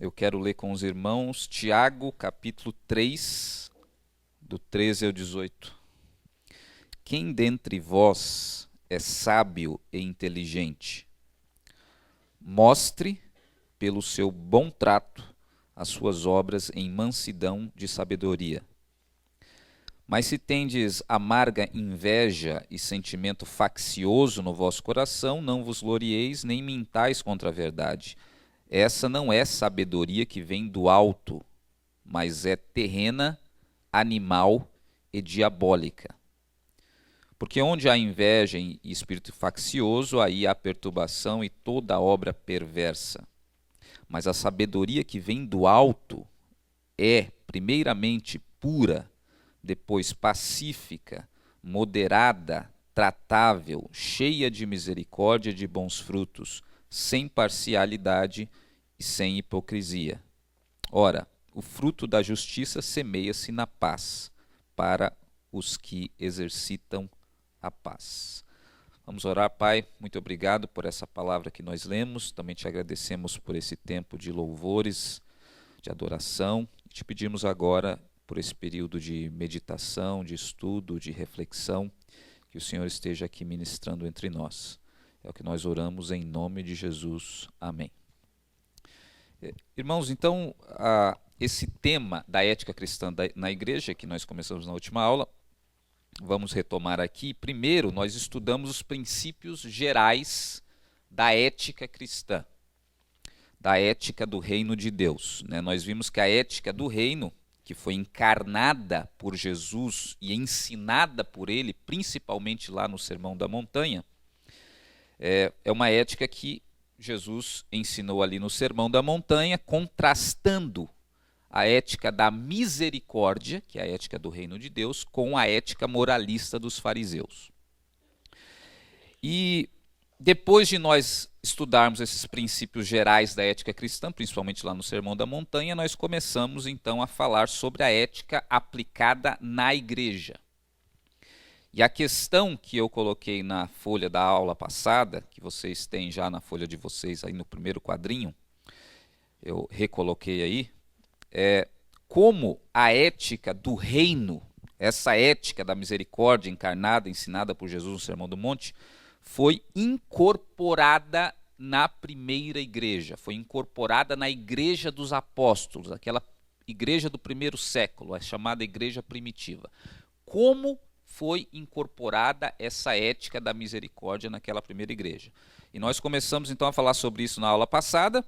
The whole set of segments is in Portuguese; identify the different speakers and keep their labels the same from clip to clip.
Speaker 1: Eu quero ler com os irmãos Tiago, capítulo 3, do 13 ao 18. Quem dentre vós é sábio e inteligente? Mostre, pelo seu bom trato, as suas obras em mansidão de sabedoria. Mas se tendes amarga inveja e sentimento faccioso no vosso coração, não vos glorieis nem mintais contra a verdade. Essa não é sabedoria que vem do alto, mas é terrena, animal e diabólica. Porque onde há inveja e espírito faccioso, aí há perturbação e toda obra perversa. Mas a sabedoria que vem do alto é, primeiramente, pura, depois pacífica, moderada, tratável, cheia de misericórdia e de bons frutos, sem parcialidade e sem hipocrisia. Ora, o fruto da justiça semeia-se na paz, para os que exercitam a paz. Vamos orar, Pai. Muito obrigado por essa palavra que nós lemos. Também te agradecemos por esse tempo de louvores, de adoração. E te pedimos agora por esse período de meditação, de estudo, de reflexão, que o Senhor esteja aqui ministrando entre nós. É o que nós oramos em nome de Jesus. Amém. Irmãos, então, esse tema da ética cristã na igreja, que nós começamos na última aula, vamos retomar aqui. Primeiro, nós estudamos os princípios gerais da ética cristã, da ética do reino de Deus. Nós vimos que a ética do reino, que foi encarnada por Jesus e ensinada por ele, principalmente lá no Sermão da Montanha, é uma ética que Jesus ensinou ali no Sermão da Montanha, contrastando a ética da misericórdia, que é a ética do reino de Deus, com a ética moralista dos fariseus. E depois de nós estudarmos esses princípios gerais da ética cristã, principalmente lá no Sermão da Montanha, nós começamos então a falar sobre a ética aplicada na igreja. E a questão que eu coloquei na folha da aula passada, que vocês têm já na folha de vocês aí no primeiro quadrinho, eu recoloquei aí, é como a ética do reino, essa ética da misericórdia encarnada, ensinada por Jesus no Sermão do Monte, foi incorporada na primeira igreja, foi incorporada na igreja dos apóstolos, aquela igreja do primeiro século, a chamada igreja primitiva. Como foi incorporada essa ética da misericórdia naquela primeira igreja? E nós começamos então a falar sobre isso na aula passada,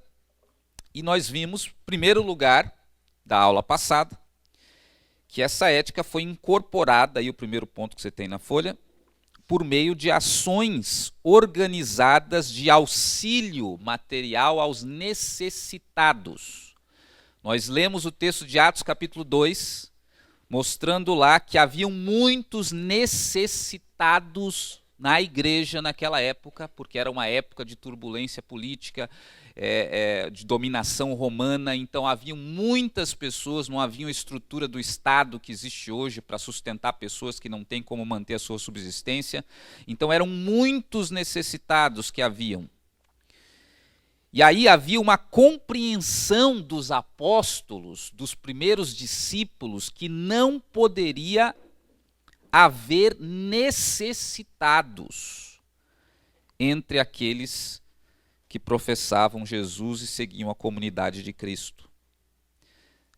Speaker 1: e nós vimos, em primeiro lugar da aula passada, que essa ética foi incorporada, aí o primeiro ponto que você tem na folha, por meio de ações organizadas de auxílio material aos necessitados. Nós lemos o texto de Atos capítulo 2, mostrando lá que haviam muitos necessitados na igreja naquela época, porque era uma época de turbulência política, de dominação romana, então haviam muitas pessoas, não havia uma estrutura do Estado que existe hoje para sustentar pessoas que não têm como manter a sua subsistência, então eram muitos necessitados que haviam. E aí havia uma compreensão dos apóstolos, dos primeiros discípulos, que não poderia haver necessitados entre aqueles que professavam Jesus e seguiam a comunidade de Cristo.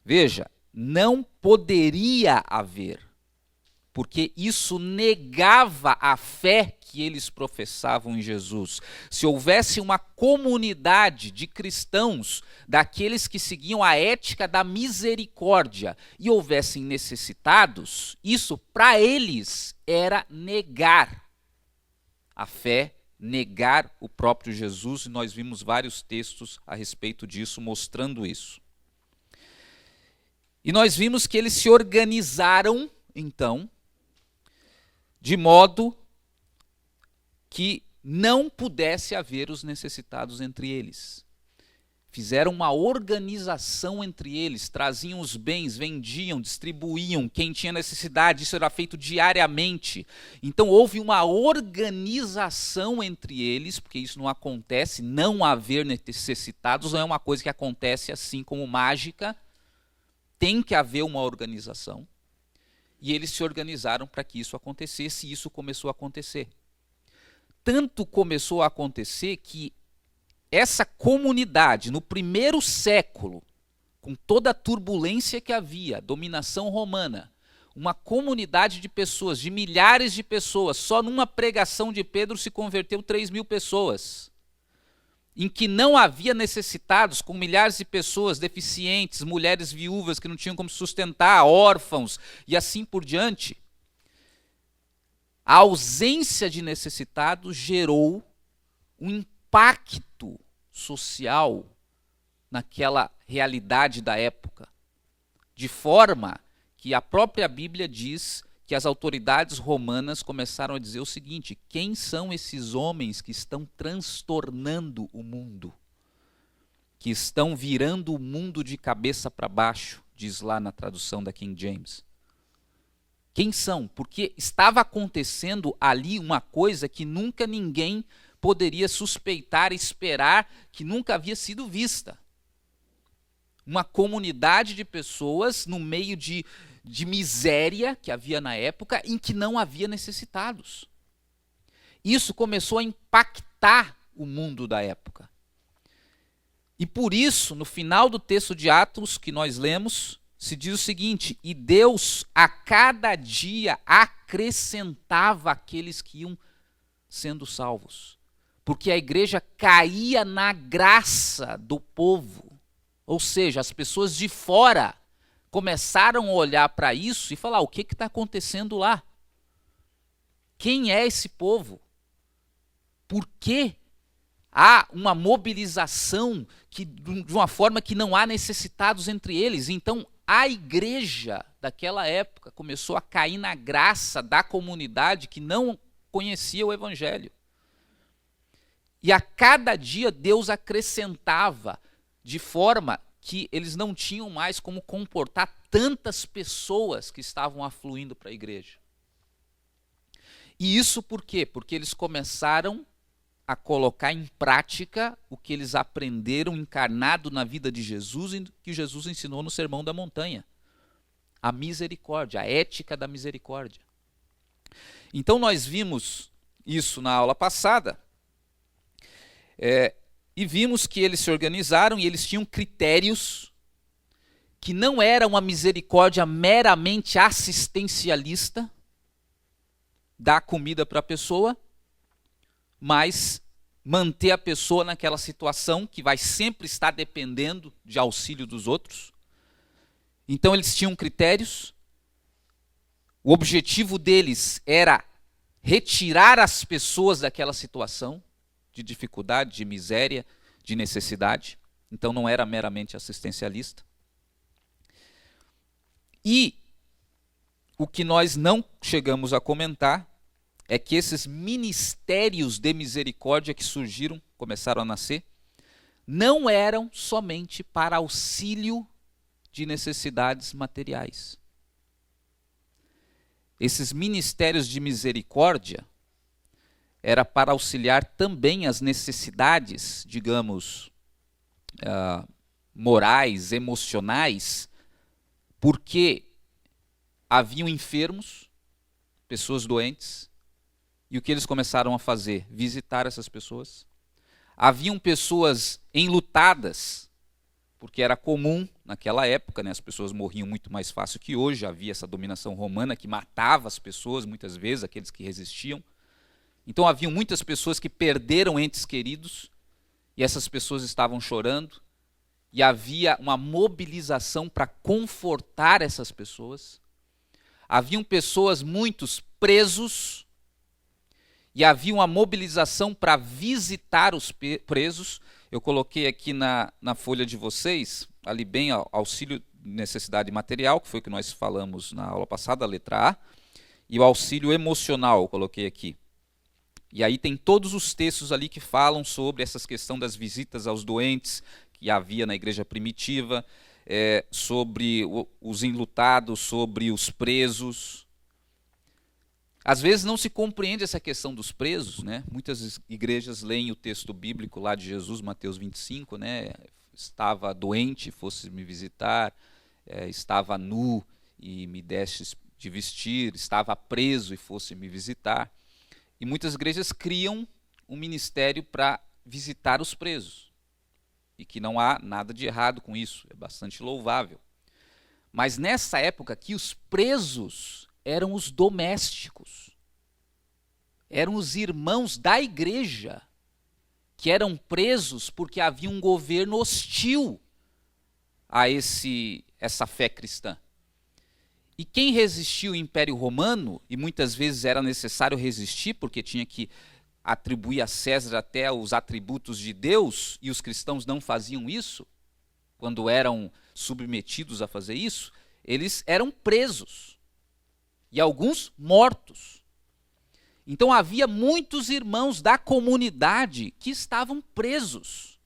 Speaker 1: Veja, não poderia haver, porque isso negava a fé que eles professavam em Jesus. Se houvesse uma comunidade de cristãos, daqueles que seguiam a ética da misericórdia, e houvessem necessitados, isso para eles era negar a fé, negar o próprio Jesus, e nós vimos vários textos a respeito disso, mostrando isso. E nós vimos que eles se organizaram, então, de modo que não pudesse haver os necessitados entre eles. Fizeram uma organização entre eles, traziam os bens, vendiam, distribuíam, quem tinha necessidade, isso era feito diariamente. Então houve uma organização entre eles, porque isso não acontece, não haver necessitados não é uma coisa que acontece assim como mágica, tem que haver uma organização. E eles se organizaram para que isso acontecesse, e isso começou a acontecer. Tanto começou a acontecer que essa comunidade, no primeiro século, com toda a turbulência que havia, dominação romana, uma comunidade de pessoas, de milhares de pessoas, só numa pregação de Pedro se converteu 3.000 pessoas, em que não havia necessitados, com milhares de pessoas deficientes, mulheres viúvas que não tinham como sustentar, órfãos e assim por diante. A ausência de necessitados gerou um impacto social naquela realidade da época, de forma que a própria Bíblia diz que as autoridades romanas começaram a dizer o seguinte: quem são esses homens que estão transtornando o mundo, que estão virando o mundo de cabeça para baixo, diz lá na tradução da King James. Quem são? Porque estava acontecendo ali uma coisa que nunca ninguém poderia suspeitar, esperar, que nunca havia sido vista. Uma comunidade de pessoas no meio de miséria que havia na época, em que não havia necessitados. Isso começou a impactar o mundo da época. E por isso, no final do texto de Atos que nós lemos, se diz o seguinte: e Deus a cada dia acrescentava aqueles que iam sendo salvos. Porque a igreja caía na graça do povo. Ou seja, as pessoas de fora começaram a olhar para isso e falar: o que está acontecendo lá? Quem é esse povo? Por que há uma mobilização de uma forma que não há necessitados entre eles? Então, a igreja daquela época começou a cair na graça da comunidade que não conhecia o evangelho. E a cada dia Deus acrescentava, de forma que eles não tinham mais como comportar tantas pessoas que estavam afluindo para a igreja. E isso por quê? Porque eles começaram a colocar em prática o que eles aprenderam encarnado na vida de Jesus e que Jesus ensinou no Sermão da Montanha. A misericórdia, a ética da misericórdia. Então nós vimos isso na aula passada, e vimos que eles se organizaram e eles tinham critérios que não era uma misericórdia meramente assistencialista, dar comida para a pessoa, mas manter a pessoa naquela situação que vai sempre estar dependendo de auxílio dos outros. Então eles tinham critérios, o objetivo deles era retirar as pessoas daquela situação de dificuldade, de miséria, de necessidade. Então não era meramente assistencialista. E o que nós não chegamos a comentar é que esses ministérios de misericórdia que surgiram, começaram a nascer, não eram somente para auxílio de necessidades materiais. Esses ministérios de misericórdia era para auxiliar também as necessidades, digamos, morais, emocionais, porque haviam enfermos, pessoas doentes, e o que eles começaram a fazer? Visitar essas pessoas. Haviam pessoas enlutadas, porque era comum naquela época, né, as pessoas morriam muito mais fácil que hoje, havia essa dominação romana que matava as pessoas, muitas vezes, aqueles que resistiam. Então haviam muitas pessoas que perderam entes queridos, e essas pessoas estavam chorando, e havia uma mobilização para confortar essas pessoas. Haviam pessoas, muitos, presos, e havia uma mobilização para visitar os presos. Eu coloquei aqui na folha de vocês, ali bem, auxílio de necessidade material, que foi o que nós falamos na aula passada, a letra A, e o auxílio emocional, eu coloquei aqui. E aí tem todos os textos ali que falam sobre essa questão das visitas aos doentes, que havia na igreja primitiva, sobre os enlutados, sobre os presos. Às vezes não se compreende essa questão dos presos, né? Muitas igrejas leem o texto bíblico lá de Jesus, Mateus 25, né? Estava doente, fosse me visitar, estava nu e me destes de vestir, estava preso e fosse me visitar. E muitas igrejas criam um ministério para visitar os presos. E que não há nada de errado com isso, é bastante louvável. Mas nessa época aqui, os presos eram os domésticos. Eram os irmãos da igreja que eram presos porque havia um governo hostil a essa fé cristã. E quem resistiu ao Império Romano, e muitas vezes era necessário resistir porque tinha que atribuir a César até os atributos de Deus, e os cristãos não faziam isso, quando eram submetidos a fazer isso, eles eram presos, e alguns mortos. Então havia muitos irmãos da comunidade que estavam presos.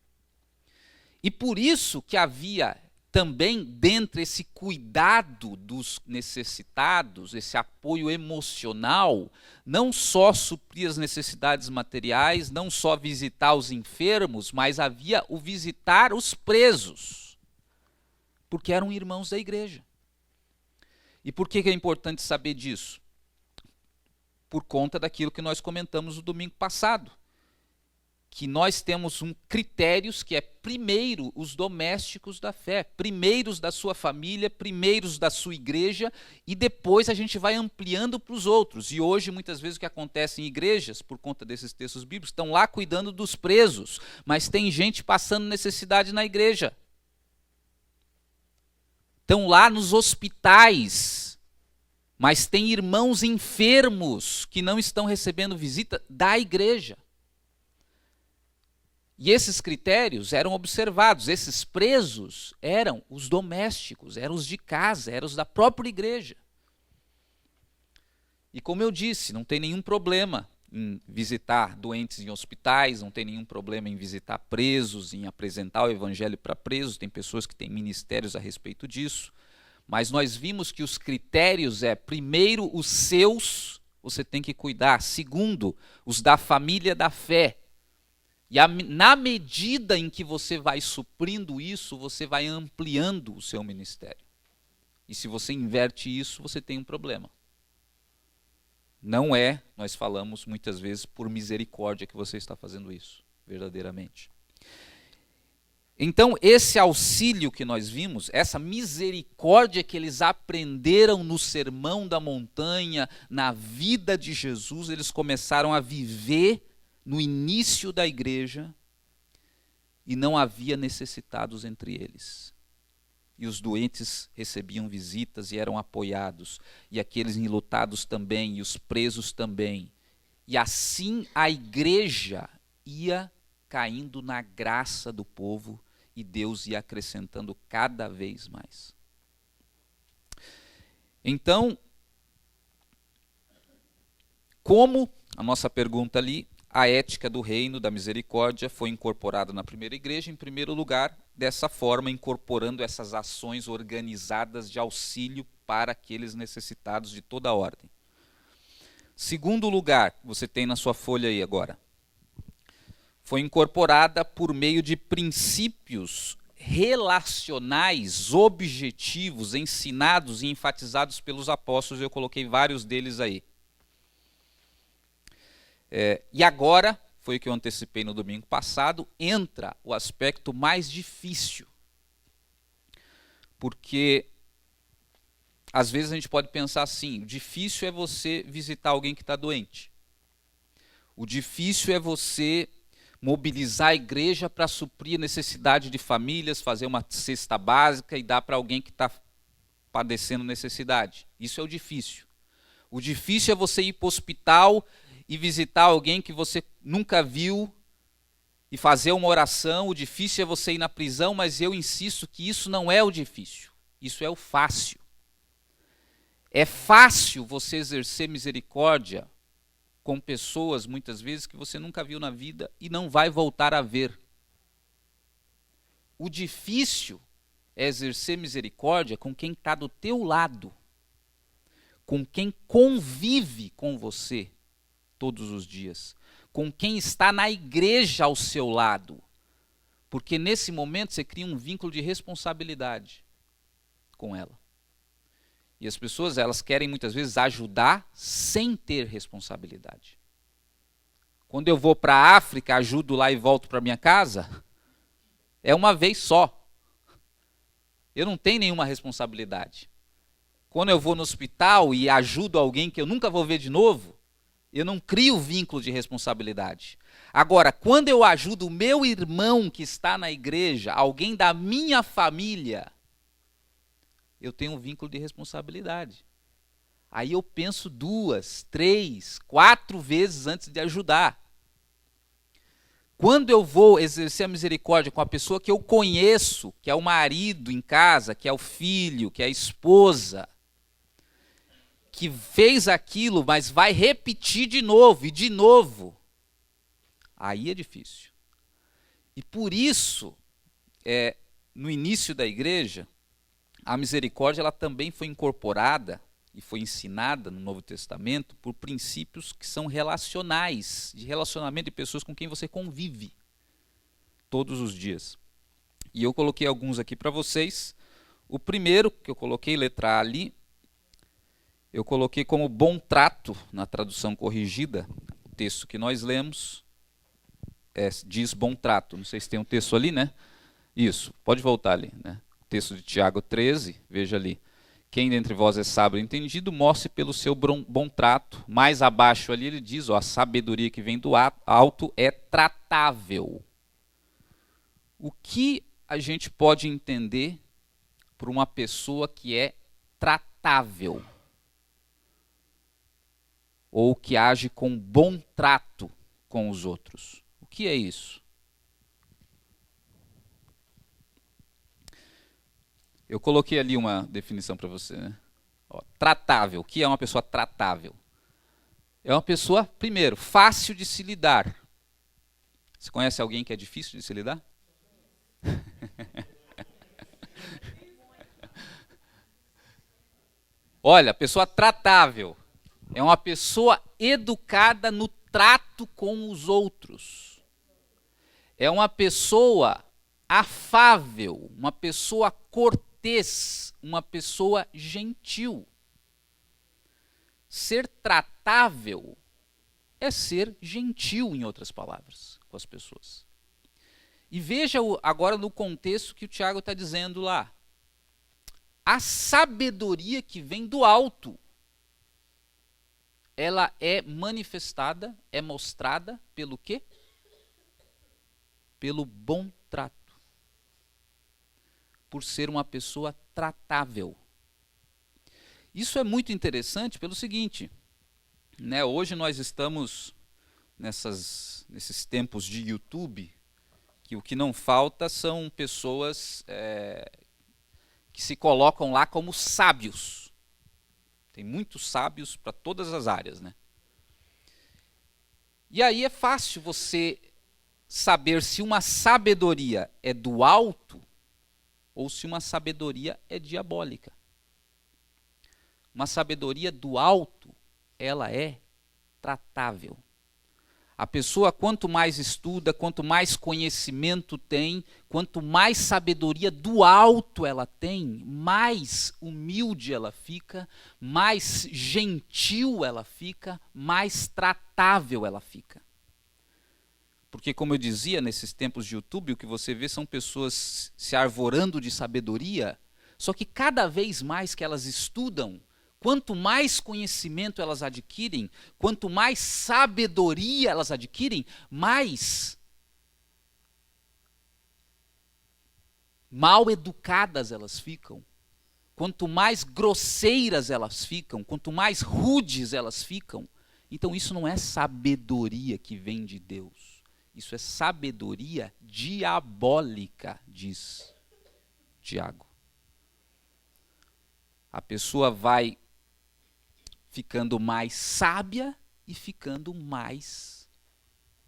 Speaker 1: E por isso que havia também, dentro esse cuidado dos necessitados, esse apoio emocional, não só suprir as necessidades materiais, não só visitar os enfermos, mas havia o visitar os presos, porque eram irmãos da igreja. E por que é importante saber disso? Por conta daquilo que nós comentamos no domingo passado, que nós temos critérios que é primeiro os domésticos da fé, primeiros da sua família, primeiros da sua igreja, e depois a gente vai ampliando para os outros. E hoje, muitas vezes, o que acontece em igrejas, por conta desses textos bíblicos, estão lá cuidando dos presos, mas tem gente passando necessidade na igreja. Estão lá nos hospitais, mas tem irmãos enfermos que não estão recebendo visita da igreja. E esses critérios eram observados. Esses presos eram os domésticos, eram os de casa, eram os da própria igreja. E como eu disse, não tem nenhum problema em visitar doentes em hospitais, não tem nenhum problema em visitar presos, em apresentar o evangelho para presos. Tem pessoas que têm ministérios a respeito disso. Mas nós vimos que os critérios primeiro, os seus, você tem que cuidar. Segundo, os da família da fé. E na medida em que você vai suprindo isso, você vai ampliando o seu ministério. E se você inverte isso, você tem um problema. Não nós falamos muitas vezes por misericórdia que você está fazendo isso, verdadeiramente. Então, esse auxílio que nós vimos, essa misericórdia que eles aprenderam no Sermão da Montanha, na vida de Jesus, eles começaram a viver no início da igreja, e não havia necessitados entre eles. E os doentes recebiam visitas e eram apoiados, e aqueles enlutados também, e os presos também. E assim a igreja ia caindo na graça do povo, e Deus ia acrescentando cada vez mais. Então, como a nossa pergunta ali, a ética do reino da misericórdia foi incorporada na primeira igreja, em primeiro lugar, dessa forma, incorporando essas ações organizadas de auxílio para aqueles necessitados de toda a ordem. Segundo lugar, você tem na sua folha aí agora, foi incorporada por meio de princípios relacionais, objetivos, ensinados e enfatizados pelos apóstolos. Eu coloquei vários deles aí. E agora, foi o que eu antecipei no domingo passado, entra o aspecto mais difícil. Porque, às vezes a gente pode pensar assim, o difícil é você visitar alguém que está doente. O difícil é você mobilizar a igreja para suprir a necessidade de famílias, fazer uma cesta básica e dar para alguém que está padecendo necessidade. Isso é o difícil. O difícil é você ir para o hospital e visitar alguém que você nunca viu e fazer uma oração. O difícil é você ir na prisão, mas eu insisto que isso não é o difícil. Isso é o fácil. É fácil você exercer misericórdia com pessoas, muitas vezes, que você nunca viu na vida e não vai voltar a ver. O difícil é exercer misericórdia com quem está do teu lado, com quem convive com você todos os dias, com quem está na igreja ao seu lado, porque nesse momento você cria um vínculo de responsabilidade com ela. E as pessoas, elas querem muitas vezes ajudar sem ter responsabilidade. Quando eu vou para a África, ajudo lá e volto para minha casa, é uma vez só. Eu não tenho nenhuma responsabilidade. Quando eu vou no hospital e ajudo alguém que eu nunca vou ver de novo, eu não crio vínculo de responsabilidade. Agora, quando eu ajudo o meu irmão que está na igreja, alguém da minha família, eu tenho um vínculo de responsabilidade. Aí eu penso 2, 3, 4 vezes antes de ajudar. Quando eu vou exercer a misericórdia com a pessoa que eu conheço, que é o marido em casa, que é o filho, que é a esposa, que fez aquilo, mas vai repetir de novo e de novo, aí é difícil. E por isso, no início da igreja, a misericórdia ela também foi incorporada e foi ensinada no Novo Testamento por princípios que são relacionais, de relacionamento de pessoas com quem você convive todos os dias. E eu coloquei alguns aqui para vocês. O primeiro que eu coloquei, letra A ali, eu coloquei como bom trato na tradução corrigida. O texto que nós lemos diz bom trato. Não sei se tem um texto ali, né? Isso, pode voltar ali, né? O texto de Tiago 13, veja ali. Quem dentre vós é sábio e entendido, mostre pelo seu bom trato. Mais abaixo ali ele diz, a sabedoria que vem do alto é tratável. O que a gente pode entender por uma pessoa que é tratável? Ou que age com bom trato com os outros? O que é isso? Eu coloquei ali uma definição para você, né? Tratável. O que é uma pessoa tratável? É uma pessoa, primeiro, fácil de se lidar. Você conhece alguém que é difícil de se lidar? Olha, pessoa tratável. É uma pessoa educada no trato com os outros. É uma pessoa afável, uma pessoa cortês, uma pessoa gentil. Ser tratável é ser gentil, em outras palavras, com as pessoas. E veja agora no contexto que o Tiago está dizendo lá. A sabedoria que vem do alto, ela é manifestada, é mostrada pelo quê? Pelo bom trato. Por ser uma pessoa tratável. Isso é muito interessante pelo seguinte, né? Hoje nós estamos nesses tempos de YouTube, que o que não falta são pessoas que se colocam lá como sábios. Tem muitos sábios para todas as áreas, né? E aí é fácil você saber se uma sabedoria é do alto ou se uma sabedoria é diabólica. Uma sabedoria do alto, ela é tratável. A pessoa, quanto mais estuda, quanto mais conhecimento tem, quanto mais sabedoria do alto ela tem, mais humilde ela fica, mais gentil ela fica, mais tratável ela fica. Porque, como eu dizia, nesses tempos de YouTube, o que você vê são pessoas se arvorando de sabedoria, só que cada vez mais que elas estudam, quanto mais conhecimento elas adquirem, quanto mais sabedoria elas adquirem, mais mal educadas elas ficam. Quanto mais grosseiras elas ficam, quanto mais rudes elas ficam. Então isso não é sabedoria que vem de Deus. Isso é sabedoria diabólica, diz Tiago. A pessoa vai ficando mais sábia e ficando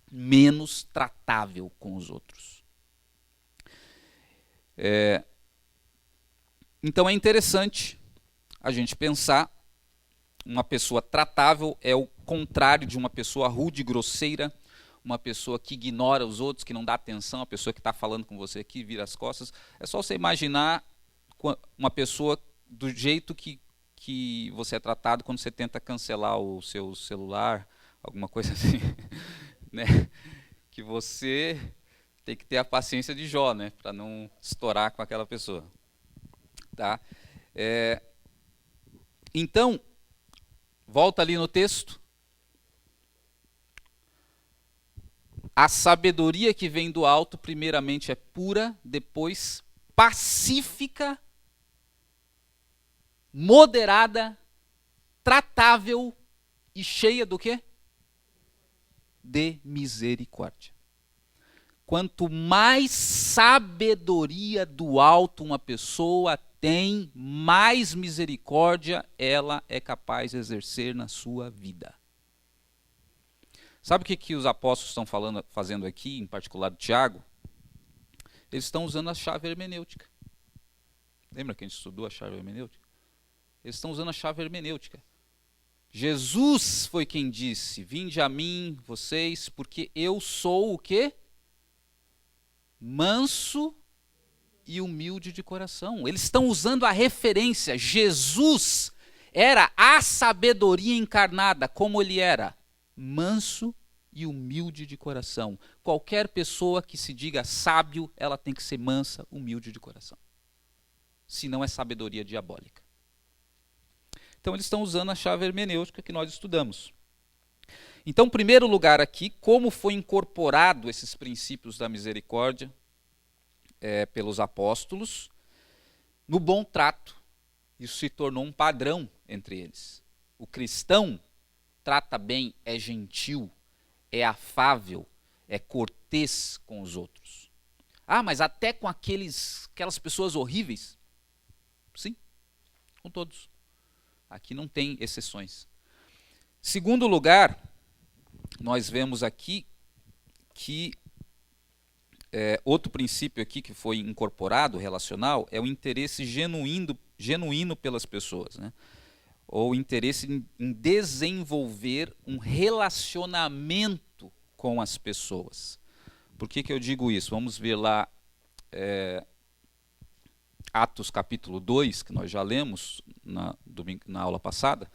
Speaker 1: menos tratável com os outros. Então é interessante a gente pensar, uma pessoa tratável é o contrário de uma pessoa rude, grosseira, uma pessoa que ignora os outros, que não dá atenção, a pessoa que está falando com você aqui, vira as costas. É só você imaginar uma pessoa do jeito que você é tratado quando você tenta cancelar o seu celular, alguma coisa assim, né? Que você tem que ter a paciência de Jó, né? Para não estourar com aquela pessoa. Tá? Então, volta ali no texto. A sabedoria que vem do alto, primeiramente é pura, depois pacífica, moderada, tratável e cheia do quê? De misericórdia. Quanto mais sabedoria do alto uma pessoa tem, mais misericórdia ela é capaz de exercer na sua vida. Sabe o que os apóstolos estão fazendo aqui, em particular o Tiago? Eles estão usando a chave hermenêutica. Lembra que a gente estudou a chave hermenêutica? Eles estão usando a chave hermenêutica. Jesus foi quem disse: vinde a mim, vocês, porque eu sou o quê? Manso e humilde de coração. Eles estão usando a referência. Jesus era a sabedoria encarnada, como ele era. Manso e humilde de coração. Qualquer pessoa que se diga sábio, ela tem que ser mansa, humilde de coração. Senão é sabedoria diabólica. Então eles estão usando a chave hermenêutica que nós estudamos. Então, em primeiro lugar aqui, como foi incorporado esses princípios da misericórdia pelos apóstolos? No bom trato. Isso se tornou um padrão entre eles. O cristão trata bem, é gentil, é afável, é cortês com os outros. Ah, mas até com aquelas pessoas horríveis? Sim, com todos. Aqui não tem exceções. Segundo lugar, nós vemos aqui que outro princípio aqui que foi incorporado, relacional, é o interesse genuíno pelas pessoas, né? Ou interesse em desenvolver um relacionamento com as pessoas. Por que eu digo isso? Vamos ver lá Atos capítulo 2, que nós já lemos na aula passada,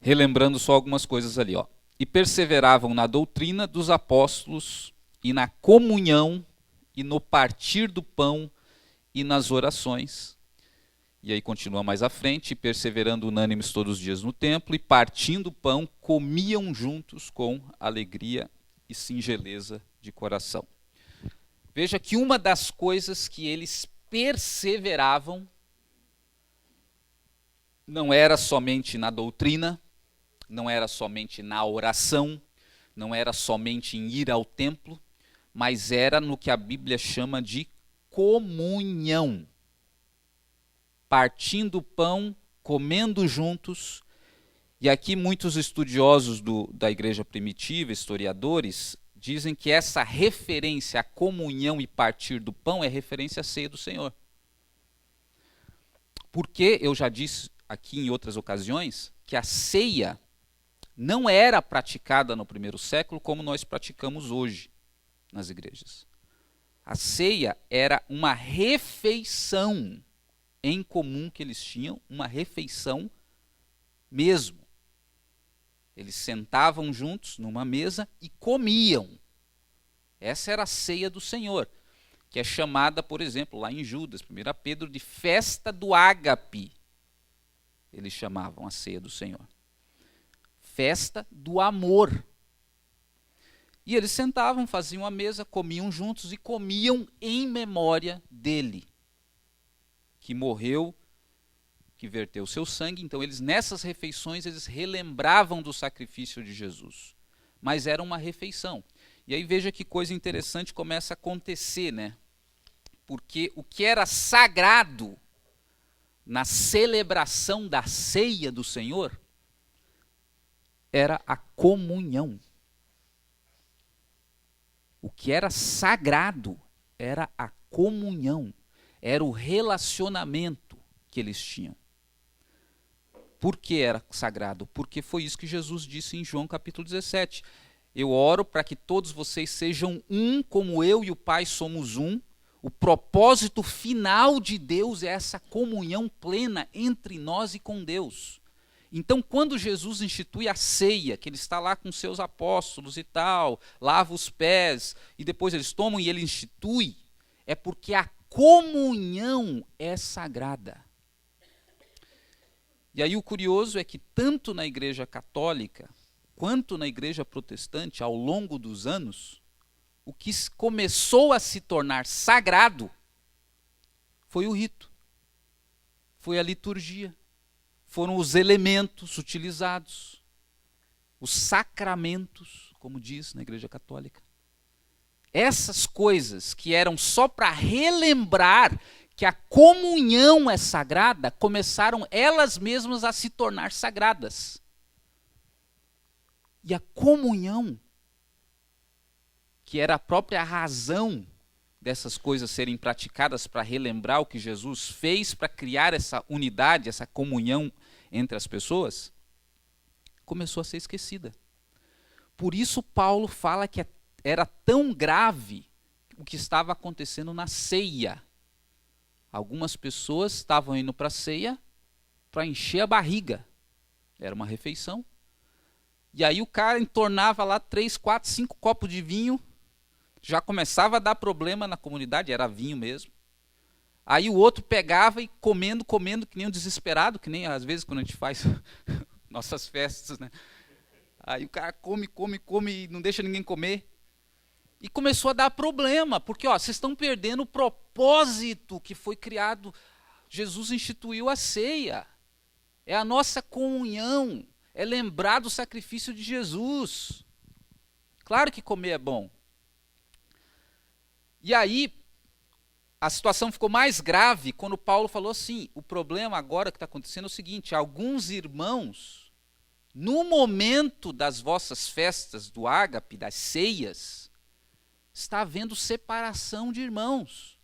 Speaker 1: relembrando só algumas coisas ali. Ó. E perseveravam na doutrina dos apóstolos e na comunhão e no partir do pão e nas orações. E aí continua mais à frente, e perseverando unânimes todos os dias no templo, e partindo o pão, comiam juntos com alegria e singeleza de coração. Veja que uma das coisas que eles perseveravam não era somente na doutrina, não era somente na oração, não era somente em ir ao templo, mas era no que a Bíblia chama de comunhão. Partindo o pão, comendo juntos. E aqui muitos estudiosos da igreja primitiva, historiadores, dizem que essa referência à comunhão e partir do pão é referência à ceia do Senhor. Porque eu já disse aqui em outras ocasiões que a ceia não era praticada no primeiro século como nós praticamos hoje nas igrejas. A ceia era uma refeição em comum que eles tinham, uma refeição mesmo. Eles sentavam juntos numa mesa e comiam. Essa era a ceia do Senhor, que é chamada, por exemplo, lá em Judas, 1 Pedro, de festa do ágape. Eles chamavam a ceia do Senhor. Festa do amor. E eles sentavam, faziam a mesa, comiam juntos e comiam em memória dele, que morreu, que verteu seu sangue. Então eles nessas refeições eles relembravam do sacrifício de Jesus. Mas era uma refeição. E aí veja que coisa interessante começa a acontecer, né? Porque o que era sagrado na celebração da ceia do Senhor era a comunhão. O que era sagrado era a comunhão. era o relacionamento que eles tinham. Por que era sagrado? Porque foi isso que Jesus disse em João capítulo 17. Eu oro para que todos vocês sejam um, como eu e o Pai somos um. O propósito final de Deus é essa comunhão plena entre nós e com Deus. Então, quando Jesus institui a ceia, que ele está lá com seus apóstolos e tal, lava os pés, e depois eles tomam e ele institui, é porque a comunhão é sagrada. E aí o curioso é que tanto na Igreja Católica quanto na Igreja Protestante, ao longo dos anos, o que começou a se tornar sagrado foi o rito, foi a liturgia, foram os elementos utilizados, os sacramentos, como diz na Igreja Católica. Essas coisas que eram só para relembrar que a comunhão é sagrada, começaram elas mesmas a se tornar sagradas. E a comunhão, que era a própria razão dessas coisas serem praticadas para relembrar o que Jesus fez para criar essa unidade, essa comunhão entre as pessoas, começou a ser esquecida. Por isso Paulo fala que era tão grave o que estava acontecendo na ceia. Algumas pessoas estavam indo para a ceia para encher a barriga. Era uma refeição. E aí o cara entornava lá 3, 4, 5 copos de vinho. Já começava a dar problema na comunidade, era vinho mesmo. Aí o outro pegava e comendo, que nem um desesperado, que nem às vezes quando a gente faz nossas festas, né? Aí o cara come e não deixa ninguém comer. E começou a dar problema, porque vocês estão perdendo o propósito que foi criado. Jesus instituiu a ceia. É a nossa comunhão, é lembrar do sacrifício de Jesus. Claro que comer é bom. E aí, a situação ficou mais grave quando Paulo falou assim, o problema agora que está acontecendo é o seguinte, alguns irmãos, no momento das vossas festas do ágape, das ceias, está havendo separação de irmãos.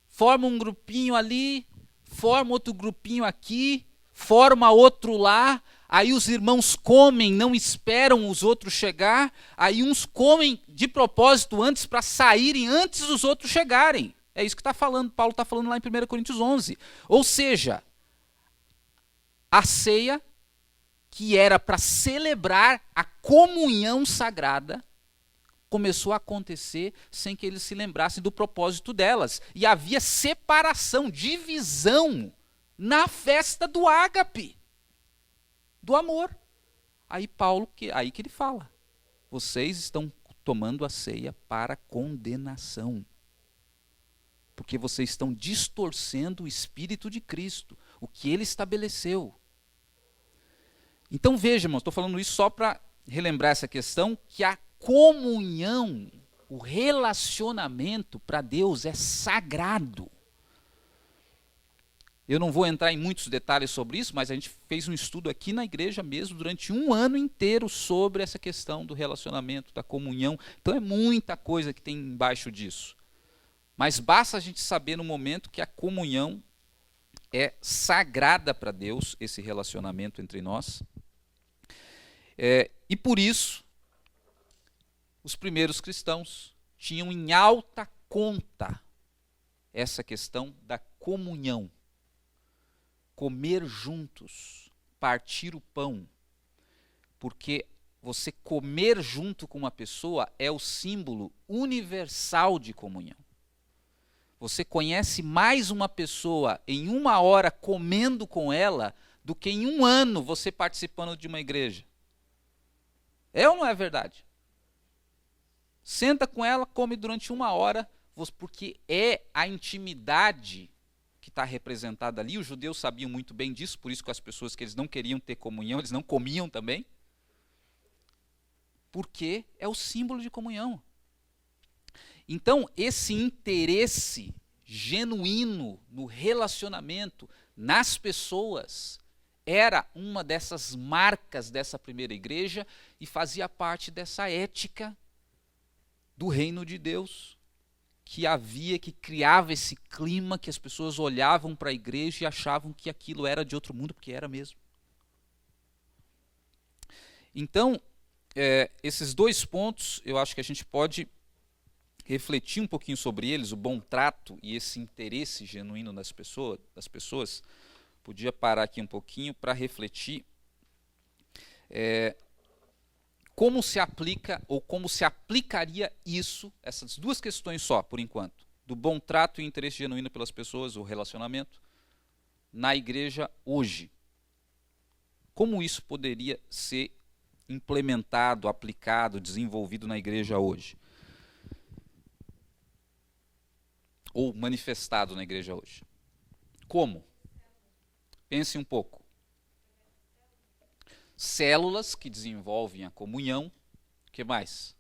Speaker 1: Forma um grupinho ali, forma outro grupinho aqui, forma outro lá, aí os irmãos comem, não esperam os outros chegar, aí uns comem de propósito antes para saírem antes dos outros chegarem. É isso que Paulo está falando lá em 1 Coríntios 11. Ou seja, a ceia, que era para celebrar a comunhão sagrada, começou a acontecer sem que eles se lembrassem do propósito delas. E havia separação, divisão na festa do ágape, do amor. Aí aí que ele fala, vocês estão tomando a ceia para condenação, porque vocês estão distorcendo o Espírito de Cristo, o que ele estabeleceu. Então veja, irmãos, estou falando isso só para relembrar essa questão, que a comunhão, o relacionamento para Deus é sagrado. Eu não vou entrar em muitos detalhes sobre isso, mas a gente fez um estudo aqui na igreja mesmo, durante um ano inteiro, sobre essa questão do relacionamento, da comunhão. Então é muita coisa que tem embaixo disso. Mas basta a gente saber no momento que a comunhão é sagrada para Deus, esse relacionamento entre nós. E por isso, os primeiros cristãos tinham em alta conta essa questão da comunhão. Comer juntos, partir o pão, porque você comer junto com uma pessoa é o símbolo universal de comunhão. Você conhece mais uma pessoa em 1 hora comendo com ela do que em 1 ano você participando de uma igreja. É ou não é verdade? Senta com ela, come durante 1 hora, porque é a intimidade que está representada ali. Os judeus sabiam muito bem disso, por isso que as pessoas que eles não queriam ter comunhão, eles não comiam também. Porque é o símbolo de comunhão. Então, esse interesse genuíno no relacionamento, nas pessoas, era uma dessas marcas dessa primeira igreja e fazia parte dessa ética do reino de Deus, que havia, que criava esse clima que as pessoas olhavam para a igreja e achavam que aquilo era de outro mundo, porque era mesmo. Então, esses dois pontos, eu acho que a gente pode refletir um pouquinho sobre eles, o bom trato e esse interesse genuíno das pessoas. Podia parar aqui um pouquinho para refletir como se aplica ou como se aplicaria isso, essas duas questões só, por enquanto, do bom trato e interesse genuíno pelas pessoas, o relacionamento, na igreja hoje. Como isso poderia ser implementado, aplicado, desenvolvido na igreja hoje? Ou manifestado na igreja hoje? Como? Pense um pouco. Células que desenvolvem a comunhão. O que mais?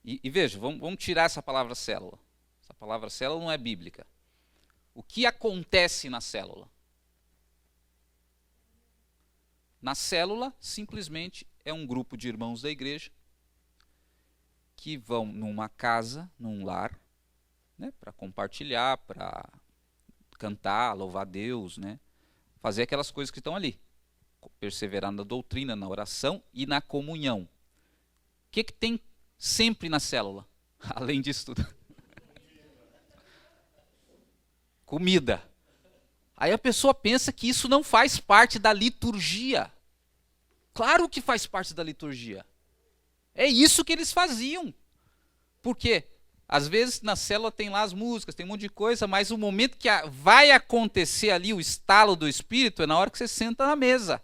Speaker 1: E veja, vamos tirar essa palavra célula. Essa palavra célula não é bíblica. O que acontece na célula? Na célula, simplesmente, é um grupo de irmãos da igreja que vão numa casa, num lar, né, para compartilhar, para cantar, louvar a Deus, né, fazer aquelas coisas que estão ali. Perseverar na doutrina, na oração e na comunhão. O que tem sempre na célula, além disso tudo? Comida. Aí a pessoa pensa que isso não faz parte da liturgia. Claro que faz parte da liturgia. É isso que eles faziam. Por quê? Às vezes na célula tem lá as músicas, tem um monte de coisa, mas o momento que vai acontecer ali o estalo do Espírito é na hora que você senta na mesa.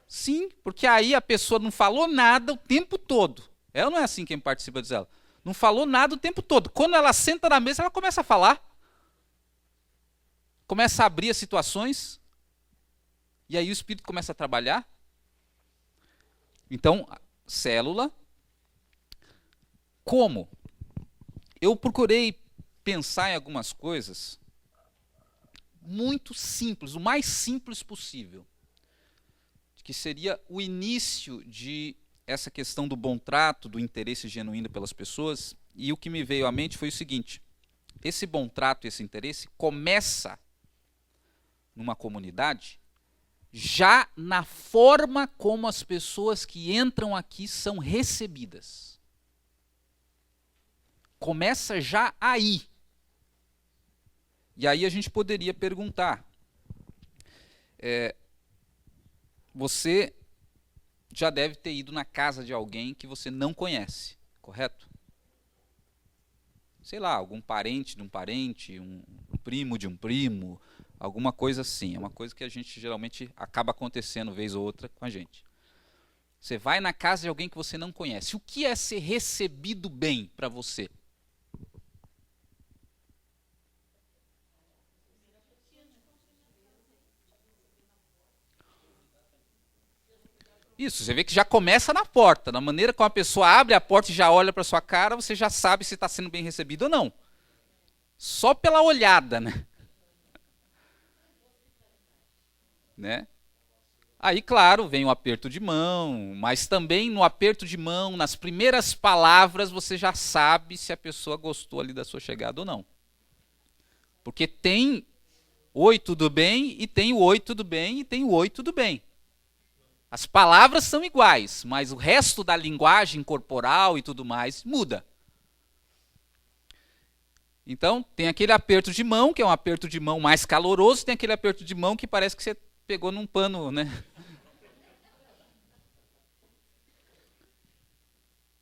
Speaker 1: Sim, porque aí a pessoa não falou nada o tempo todo. Ela não é assim quem participa de célula. Não falou nada o tempo todo. Quando ela senta na mesa, ela começa a falar. Começa a abrir as situações. E aí o Espírito começa a trabalhar. Então, célula. Como? Eu procurei pensar em algumas coisas muito simples, o mais simples possível, que seria o início de essa questão do bom trato, do interesse genuíno pelas pessoas, e o que me veio à mente foi o seguinte: esse bom trato, esse interesse começa numa comunidade já na forma como as pessoas que entram aqui são recebidas. Começa já aí. E aí a gente poderia perguntar, você já deve ter ido na casa de alguém que você não conhece, correto? Sei lá, algum parente de um parente, um primo de um primo, alguma coisa assim. É uma coisa que a gente geralmente acaba acontecendo vez ou outra com a gente. Você vai na casa de alguém que você não conhece. O que é ser recebido bem para você? Isso, você vê que já começa na porta. Na maneira como a pessoa abre a porta e já olha para sua cara, você já sabe se está sendo bem recebido ou não. Só pela olhada, né? Aí, claro, vem o aperto de mão, mas também no aperto de mão, nas primeiras palavras, você já sabe se a pessoa gostou ali da sua chegada ou não. Porque tem oi, tudo bem, e tem o oi, tudo bem, e tem o oi, tudo bem. As palavras são iguais, mas o resto da linguagem corporal e tudo mais muda. Então, tem aquele aperto de mão, que é um aperto de mão mais caloroso, tem aquele aperto de mão que parece que você pegou num pano, né?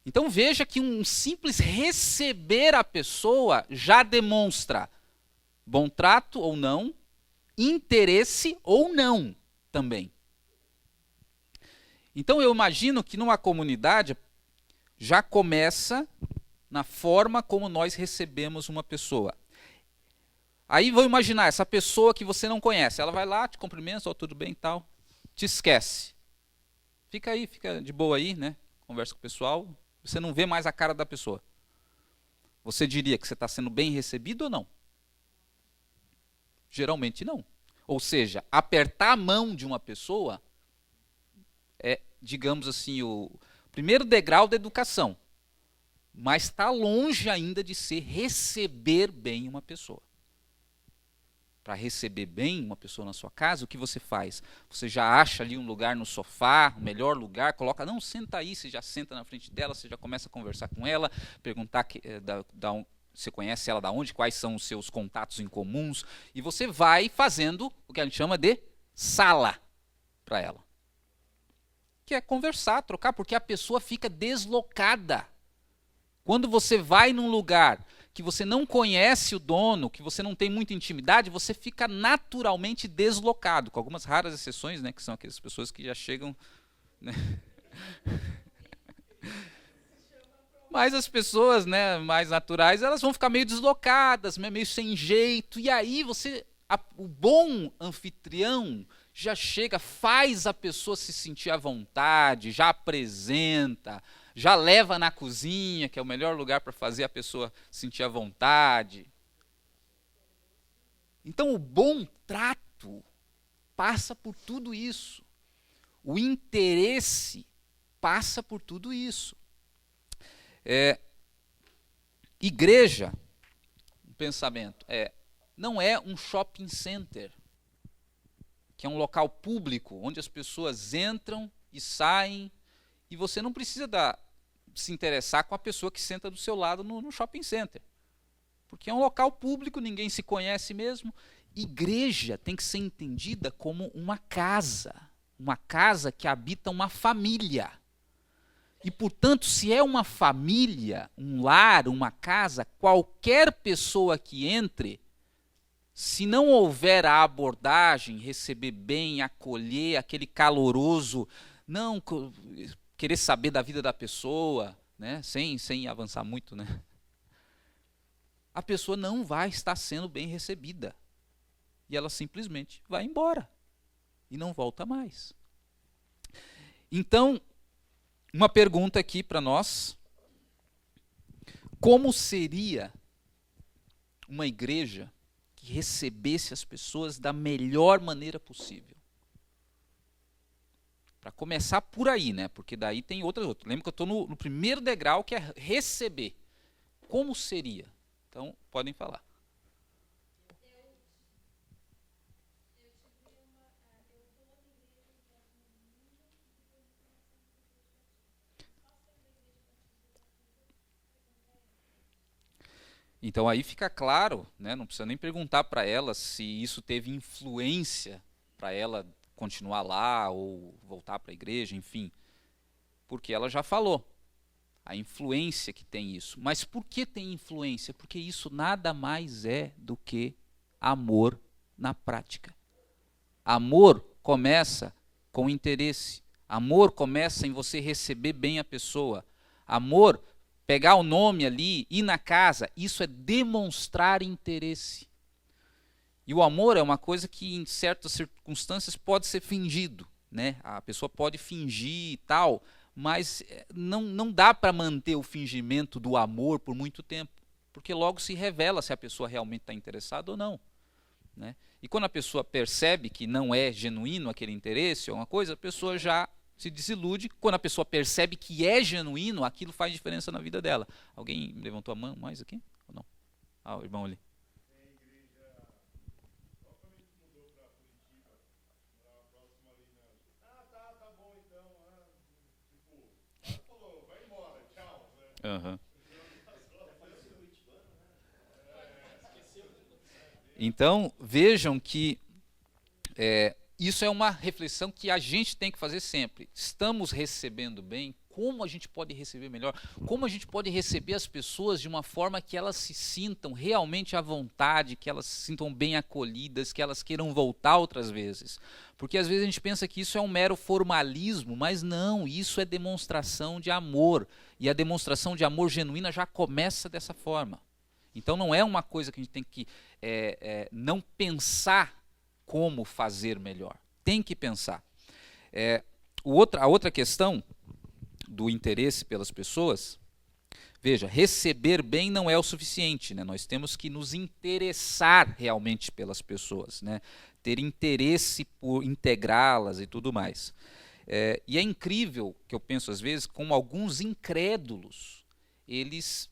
Speaker 1: Então veja que um simples receber a pessoa já demonstra bom trato ou não, interesse ou não também. Então eu imagino que numa comunidade já começa na forma como nós recebemos uma pessoa. Aí vou imaginar, essa pessoa que você não conhece, ela vai lá, te cumprimenta, oh, tudo bem e tal, te esquece. Fica aí, fica de boa aí, né? Conversa com o pessoal, você não vê mais a cara da pessoa. Você diria que você está sendo bem recebido ou não? Geralmente não. Ou seja, apertar a mão de uma pessoa digamos assim, o primeiro degrau da educação, mas está longe ainda de ser receber bem uma pessoa. Para receber bem uma pessoa na sua casa, o que você faz? Você já acha ali um lugar no sofá, o melhor lugar, coloca, não, senta aí, você já senta na frente dela, você já começa a conversar com ela, perguntar você conhece ela da onde, quais são os seus contatos em comuns, e você vai fazendo o que a gente chama de sala para ela. Que é conversar, trocar, porque a pessoa fica deslocada. Quando você vai num lugar que você não conhece o dono, que você não tem muita intimidade, você fica naturalmente deslocado, com algumas raras exceções, né, que são aquelas pessoas que já chegam... Né? Mas as pessoas, né, mais naturais, elas vão ficar meio deslocadas, meio sem jeito, e aí o bom anfitrião já chega, faz a pessoa se sentir à vontade, já apresenta, já leva na cozinha, que é o melhor lugar para fazer a pessoa sentir à vontade. Então o bom trato passa por tudo isso. O interesse passa por tudo isso. Igreja, um pensamento, não é um shopping center, que é um local público, onde as pessoas entram e saem, e você não precisa se interessar com a pessoa que senta do seu lado no shopping center. Porque é um local público, ninguém se conhece mesmo. Igreja tem que ser entendida como uma casa que habita uma família. E, portanto, se é uma família, um lar, uma casa, qualquer pessoa que entre, se não houver a abordagem, receber bem, acolher, aquele caloroso, não querer saber da vida da pessoa, né, sem avançar muito, né, a pessoa não vai estar sendo bem recebida. E ela simplesmente vai embora e não volta mais. Então, uma pergunta aqui para nós: como seria uma igreja que recebesse as pessoas da melhor maneira possível? Para começar por aí, né? Porque daí tem outras. Lembra que eu estou no primeiro degrau, que é receber. Como seria? Então, podem falar. Então aí fica claro, né, não precisa nem perguntar para ela se isso teve influência para ela continuar lá ou voltar para a igreja, enfim. Porque ela já falou a influência que tem isso. Mas por que tem influência? Porque isso nada mais é do que amor na prática. Amor começa com interesse. Amor começa em você receber bem a pessoa. Amor, pegar o nome ali, ir na casa, isso é demonstrar interesse. E o amor é uma coisa que em certas circunstâncias pode ser fingido, né? A pessoa pode fingir e tal, mas não dá para manter o fingimento do amor por muito tempo, porque logo se revela se a pessoa realmente está interessada ou não, né? E quando a pessoa percebe que não é genuíno aquele interesse ou uma coisa, a pessoa já se desilude. Quando a pessoa percebe que é genuíno, aquilo faz diferença na vida dela. Alguém levantou a mão mais aqui? Ou não? Ah, o irmão ali. Uhum. Então, vejam que isso é uma reflexão que a gente tem que fazer sempre. Estamos recebendo bem? Como a gente pode receber melhor? Como a gente pode receber as pessoas de uma forma que elas se sintam realmente à vontade, que elas se sintam bem acolhidas, que elas queiram voltar outras vezes? Porque às vezes a gente pensa que isso é um mero formalismo, mas não, isso é demonstração de amor. E a demonstração de amor genuína já começa dessa forma. Então não é uma coisa que a gente tem que não pensar como fazer melhor. Tem que pensar. A outra questão do interesse pelas pessoas, veja, receber bem não é o suficiente, né? Nós temos que nos interessar realmente pelas pessoas, né? Ter interesse por integrá-las e tudo mais. E é incrível que eu penso às vezes como alguns incrédulos, eles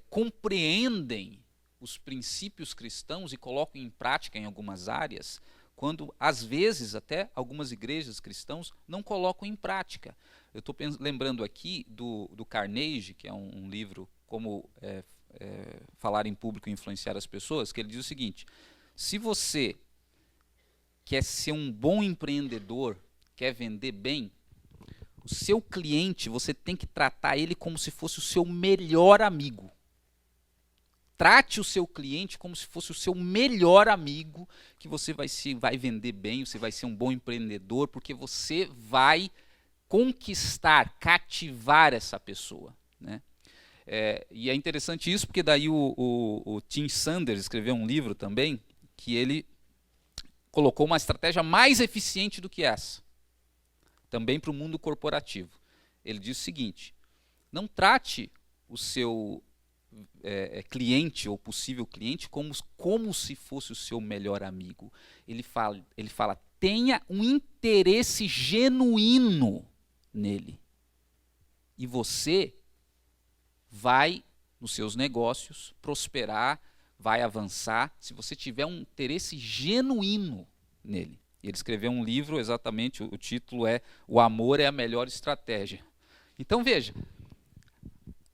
Speaker 1: compreendem os princípios cristãos e colocam em prática em algumas áreas, quando às vezes até algumas igrejas cristãs não colocam em prática. Eu estou lembrando aqui do Carnegie, que é um livro Como Falar em Público e Influenciar as Pessoas, que ele diz o seguinte: se você quer ser um bom empreendedor, quer vender bem, o seu cliente, você tem que tratar ele como se fosse o seu melhor amigo. Trate o seu cliente como se fosse o seu melhor amigo, que você vai vender bem, você vai ser um bom empreendedor, porque você vai conquistar, cativar essa pessoa, né? E é interessante isso, porque daí o Tim Sanders escreveu um livro também, que ele colocou uma estratégia mais eficiente do que essa, também para o mundo corporativo. Ele diz o seguinte: não trate o seu cliente ou possível cliente como se fosse o seu melhor amigo. Ele fala, tenha um interesse genuíno nele. E você vai, nos seus negócios, prosperar, vai avançar, se você tiver um interesse genuíno nele. Ele escreveu um livro, exatamente, o título é O Amor é a Melhor Estratégia. Então veja,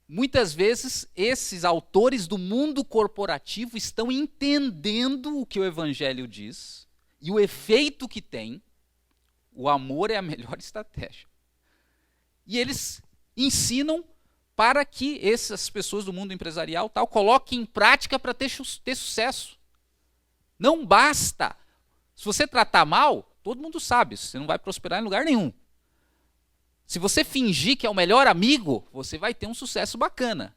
Speaker 1: muitas vezes esses autores do mundo corporativo estão entendendo o que o Evangelho diz e o efeito que tem. O amor é a melhor estratégia. E eles ensinam para que essas pessoas do mundo empresarial coloquem em prática para ter sucesso. Não basta. Se você tratar mal, todo mundo sabe, você não vai prosperar em lugar nenhum. Se você fingir que é o melhor amigo, você vai ter um sucesso bacana.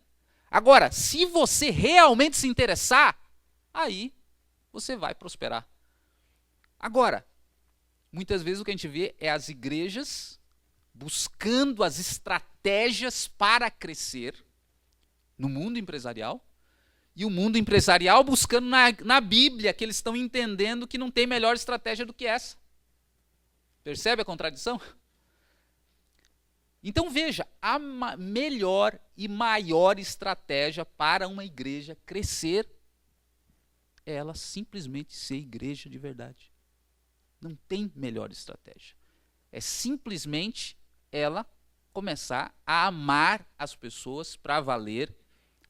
Speaker 1: Agora, se você realmente se interessar, aí você vai prosperar. Agora, muitas vezes o que a gente vê é as igrejas buscando as estratégias para crescer no mundo empresarial, e o mundo empresarial buscando na Bíblia, que eles estão entendendo que não tem melhor estratégia do que essa. Percebe a contradição? Então veja, a melhor e maior estratégia para uma igreja crescer é ela simplesmente ser igreja de verdade. Não tem melhor estratégia. É simplesmente ela começar a amar as pessoas para valer,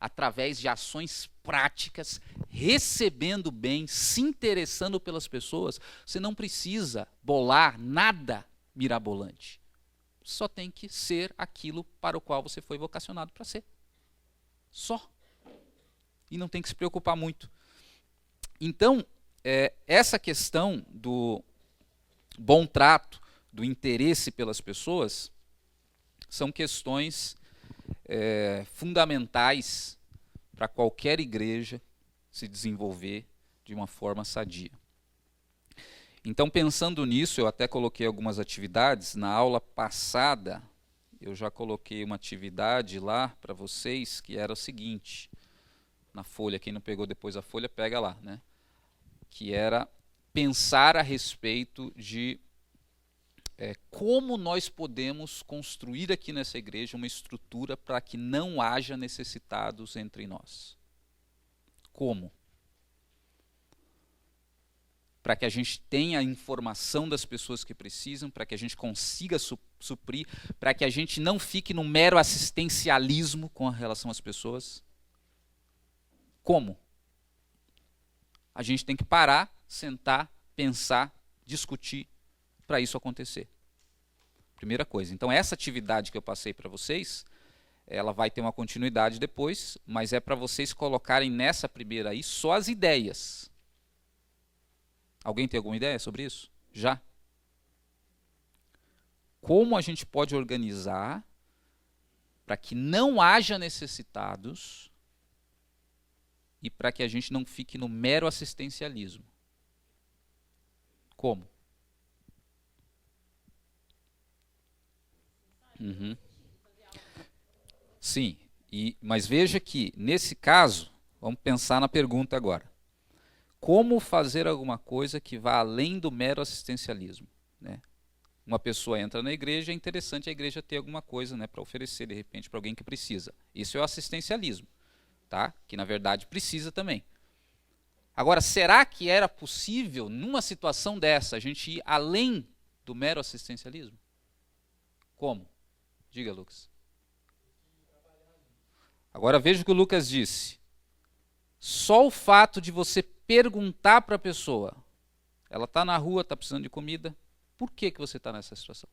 Speaker 1: através de ações práticas, recebendo bem, se interessando pelas pessoas. Você não precisa bolar nada mirabolante. Só tem que ser aquilo para o qual você foi vocacionado para ser. Só. E não tem que se preocupar muito. Então, essa questão do bom trato, do interesse pelas pessoas, são questões fundamentais para qualquer igreja se desenvolver de uma forma sadia. Então, pensando nisso, eu até coloquei algumas atividades. Na aula passada, eu já coloquei uma atividade lá para vocês, que era o seguinte, na folha, quem não pegou depois a folha, pega lá, né? Que era pensar a respeito de como nós podemos construir aqui nessa igreja uma estrutura para que não haja necessitados entre nós. Como? Para que a gente tenha a informação das pessoas que precisam, para que a gente consiga suprir, para que a gente não fique no mero assistencialismo com relação às pessoas. Como? A gente tem que parar, sentar, pensar, discutir para isso acontecer. Primeira coisa. Então, essa atividade que eu passei para vocês, ela vai ter uma continuidade depois, mas é para vocês colocarem nessa primeira aí só as ideias. Alguém tem alguma ideia sobre isso? Já? Como a gente pode organizar para que não haja necessitados e para que a gente não fique no mero assistencialismo? Como? Uhum. Sim, mas veja que, nesse caso, vamos pensar na pergunta agora. Como fazer alguma coisa que vá além do mero assistencialismo, né? Uma pessoa entra na igreja, é interessante a igreja ter alguma coisa, né, para oferecer, de repente, para alguém que precisa. Isso é o assistencialismo, tá? Que, na verdade, precisa também. Agora, será que era possível, numa situação dessa, a gente ir além do mero assistencialismo? Como? Diga, Lucas. Agora veja o que o Lucas disse. Só o fato de você perguntar para a pessoa, ela está na rua, está precisando de comida, por que você está nessa situação?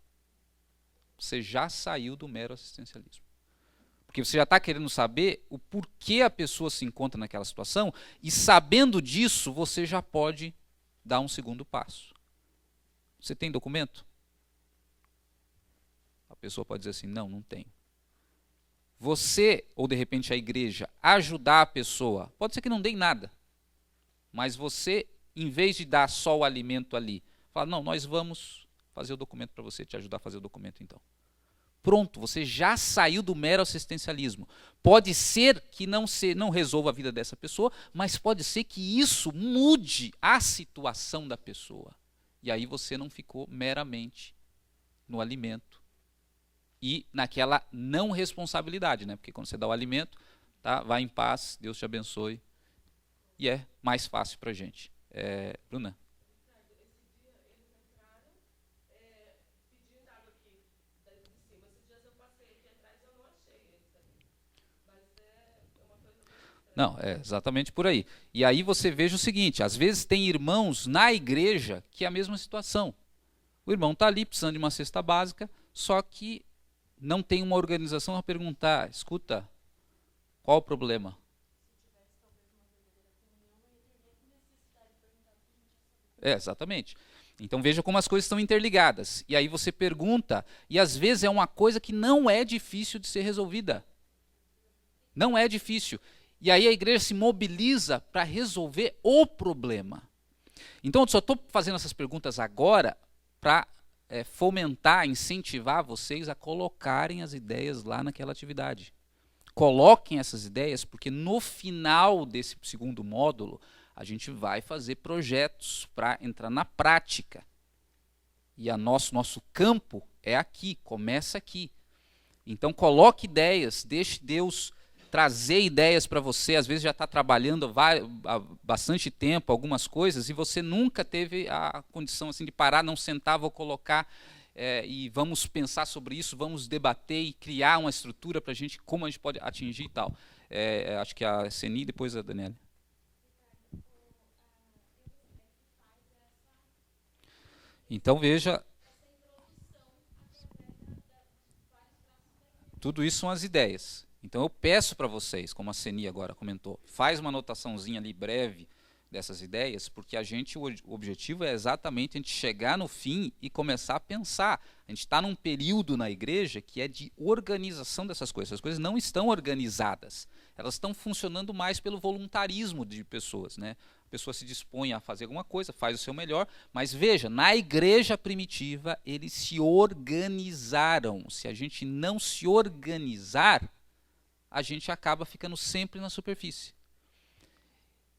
Speaker 1: Você já saiu do mero assistencialismo. Porque você já está querendo saber o porquê a pessoa se encontra naquela situação, e sabendo disso, você já pode dar um segundo passo. Você tem documento? A pessoa pode dizer assim, não, não tenho. Você, ou de repente a igreja, ajudar a pessoa, pode ser que não dê nada, mas você, em vez de dar só o alimento ali, fala, não, nós vamos fazer o documento para você, te ajudar a fazer o documento então. Pronto, você já saiu do mero assistencialismo. Pode ser que não resolva a vida dessa pessoa, mas pode ser que isso mude a situação da pessoa. E aí você não ficou meramente no alimento e naquela não responsabilidade, né? Porque quando você dá o alimento, tá? Vai em paz, Deus te abençoe, e é mais fácil para a gente. Bruna? Não, é exatamente por aí. E aí você veja o seguinte, às vezes tem irmãos na igreja que é a mesma situação. O irmão está ali precisando de uma cesta básica, só que não tem uma organização a perguntar, escuta, qual o problema? Exatamente. Então veja como as coisas estão interligadas. E aí você pergunta, e às vezes é uma coisa que não é difícil de ser resolvida. Não é difícil. E aí a igreja se mobiliza para resolver o problema. Então eu só estou fazendo essas perguntas agora para fomentar, incentivar vocês a colocarem as ideias lá naquela atividade. Coloquem essas ideias, porque no final desse segundo módulo, a gente vai fazer projetos para entrar na prática. E nosso campo é aqui, começa aqui. Então coloque ideias, deixe Deus trazer ideias para você. Às vezes já está trabalhando há bastante tempo algumas coisas e você nunca teve a condição assim de parar, não sentar, vou colocar e vamos pensar sobre isso, vamos debater e criar uma estrutura para a gente, como a gente pode atingir e tal. Acho que a Seni, depois a Daniela. Então veja, tudo isso são as ideias. Então eu peço para vocês, como a Seni agora comentou, faz uma anotaçãozinha ali breve dessas ideias, porque o objetivo é exatamente a gente chegar no fim e começar a pensar. A gente está num período na igreja que é de organização dessas coisas. As coisas não estão organizadas. Elas estão funcionando mais pelo voluntarismo de pessoas, né? A pessoa se dispõe a fazer alguma coisa, faz o seu melhor, mas veja, na igreja primitiva eles se organizaram. Se a gente não se organizar, a gente acaba ficando sempre na superfície.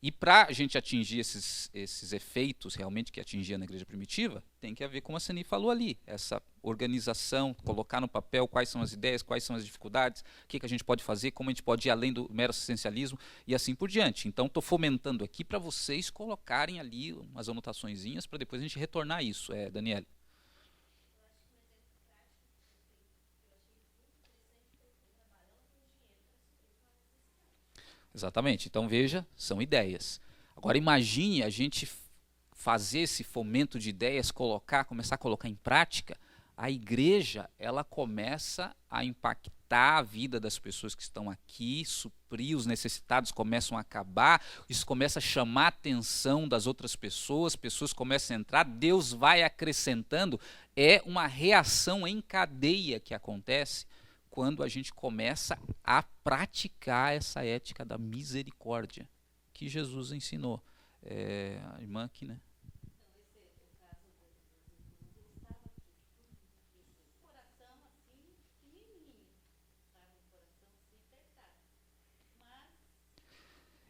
Speaker 1: E para a gente atingir esses efeitos realmente que atingia na igreja primitiva, tem que haver, como a Seni falou ali, essa organização, colocar no papel quais são as ideias, quais são as dificuldades, o que a gente pode fazer, como a gente pode ir além do mero assistencialismo e assim por diante. Então estou fomentando aqui para vocês colocarem ali umas anotaçõezinhas para depois a gente retornar a isso. Daniele. Exatamente. Então veja, são ideias. Agora imagine a gente fazer esse fomento de ideias, começar a colocar em prática. A igreja, ela começa a impactar a vida das pessoas que estão aqui, suprir os necessitados começam a acabar, isso começa a chamar a atenção das outras pessoas começam a entrar, Deus vai acrescentando. É uma reação em cadeia que acontece quando a gente começa a praticar essa ética da misericórdia que Jesus ensinou. A irmã aqui, né?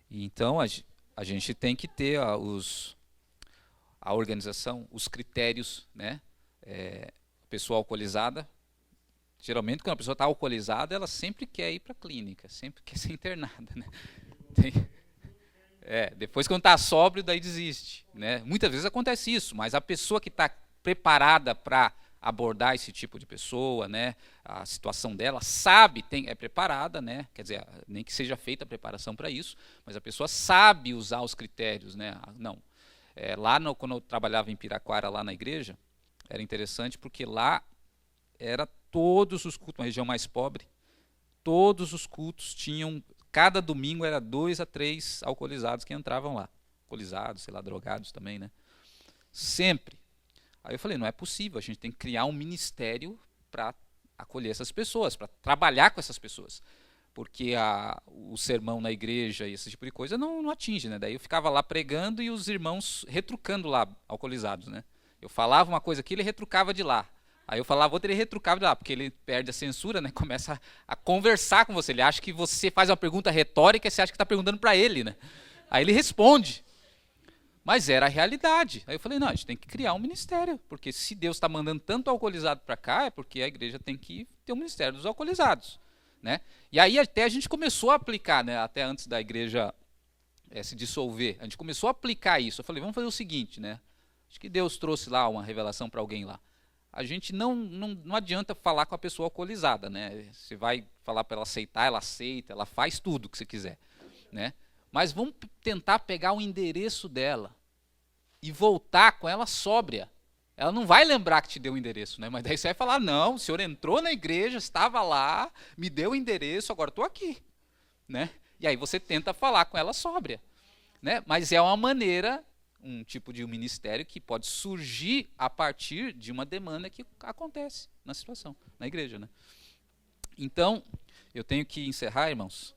Speaker 1: Então a gente tem que ter a organização, os critérios, né? pessoa alcoolizada, geralmente quando a pessoa está alcoolizada, ela sempre quer ir para a clínica, sempre quer ser internada, né? Depois quando está sóbrio, daí desiste, né? Muitas vezes acontece isso, mas a pessoa que está preparada para abordar esse tipo de pessoa, né? A situação dela, sabe, é preparada, né? Quer dizer, nem que seja feita a preparação para isso, mas a pessoa sabe usar os critérios, né? Não. Quando eu trabalhava em Piraquara, lá na igreja, era interessante porque lá era todos os cultos, uma região mais pobre, todos os cultos tinham, cada domingo era 2 a 3 alcoolizados que entravam lá. Alcoolizados, sei lá, drogados também, né? Sempre. Aí eu falei, não é possível, a gente tem que criar um ministério para acolher essas pessoas, para trabalhar com essas pessoas. Porque o sermão na igreja e esse tipo de coisa não atinge, né? Daí eu ficava lá pregando e os irmãos retrucando lá, alcoolizados, né? Eu falava uma coisa aqui, ele retrucava de lá. Aí eu falava outra, ele retrucava de lá, porque ele perde a censura, né? Começa a conversar com você. Ele acha que você faz uma pergunta retórica e você acha que está perguntando para ele, né? Aí ele responde. Mas era a realidade. Aí eu falei, não, a gente tem que criar um ministério, porque se Deus está mandando tanto alcoolizado para cá, é porque a igreja tem que ter um ministério dos alcoolizados, né? E aí até a gente começou a aplicar, né? Até antes da igreja se dissolver, a gente começou a aplicar isso. Eu falei, vamos fazer o seguinte, né? Acho que Deus trouxe lá uma revelação para alguém lá. A gente não adianta falar com a pessoa alcoolizada, né? Você vai falar para ela aceitar, ela aceita, ela faz tudo que você quiser, né? Mas vamos tentar pegar o endereço dela e voltar com ela sóbria. Ela não vai lembrar que te deu o endereço, né? Mas daí você vai falar, não, o senhor entrou na igreja, estava lá, me deu o endereço, agora estou aqui, né? E aí você tenta falar com ela sóbria, né? Mas é uma maneira, um tipo de ministério que pode surgir a partir de uma demanda que acontece na situação, na igreja, né? Então, eu tenho que encerrar, irmãos,